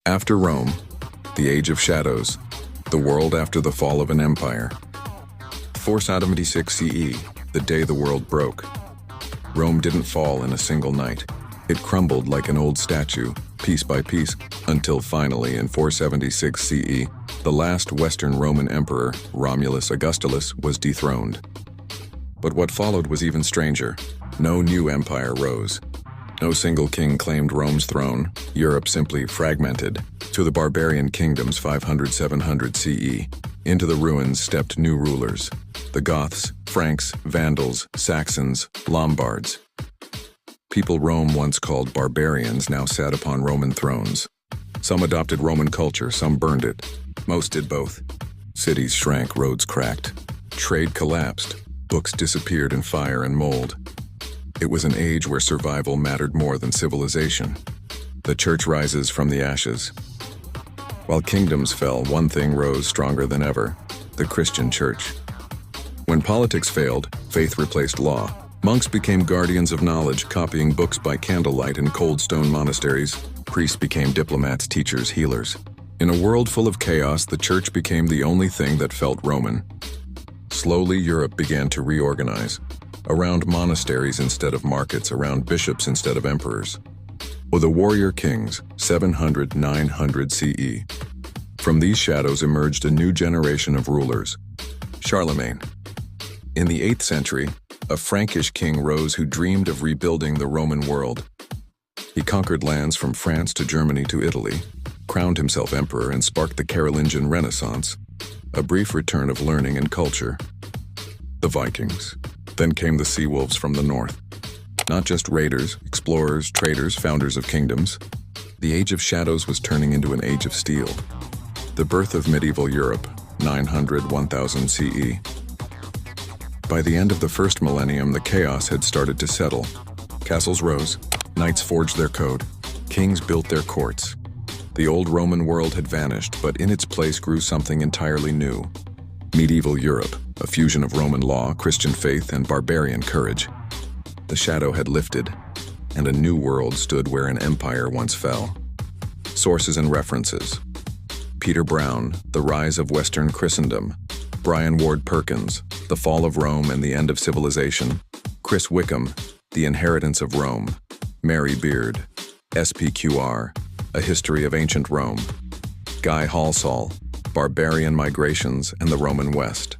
After Rome, the Age of Shadows, the world after the fall of an empire. 476 CE, the day the world broke. Rome didn't fall in a single night. It crumbled like an old statue, piece by piece, until finally in 476 CE, the last Western Roman emperor, Romulus Augustulus, was dethroned. But what followed was even stranger. No new empire rose. No single king claimed Rome's throne. Europe simply fragmented. To the barbarian kingdoms 500-700 CE, into the ruins stepped new rulers. The Goths, Franks, Vandals, Saxons, Lombards. People Rome once called barbarians now sat upon Roman thrones. Some adopted Roman culture, some burned it. Most did both. Cities shrank, roads cracked. Trade collapsed. Books disappeared in fire and mold. It was an age where survival mattered more than civilization. The church rises from the ashes. While kingdoms fell, one thing rose stronger than ever: the Christian church. When politics failed, faith replaced law. Monks became guardians of knowledge, copying books by candlelight in cold stone monasteries. Priests became diplomats, teachers, healers. In a world full of chaos, the church became the only thing that felt Roman. Slowly, Europe began to reorganize. Around monasteries instead of markets, around bishops instead of emperors. Or the warrior kings, 700-900 CE. From these shadows emerged a new generation of rulers. Charlemagne. In the 8th century, a Frankish king rose who dreamed of rebuilding the Roman world. He conquered lands from France to Germany to Italy, crowned himself emperor, and sparked the Carolingian Renaissance, a brief return of learning and culture. The Vikings. Then came the sea wolves from the north. Not just raiders, explorers, traders, founders of kingdoms. The Age of Shadows was turning into an Age of Steel. The birth of medieval Europe, 900-1000 CE. By the end of the first millennium, the chaos had started to settle. Castles rose, knights forged their code, kings built their courts. The old Roman world had vanished, but in its place grew something entirely new. Medieval Europe, a fusion of Roman law, Christian faith, and barbarian courage. The shadow had lifted, and a new world stood where an empire once fell. Sources and references: Peter Brown, The Rise of Western Christendom; Brian Ward Perkins, The Fall of Rome and the End of Civilization; Chris Wickham, The Inheritance of Rome; Mary Beard, SPQR, A History of Ancient Rome; Guy Halsall, Barbarian Migrations and the Roman West.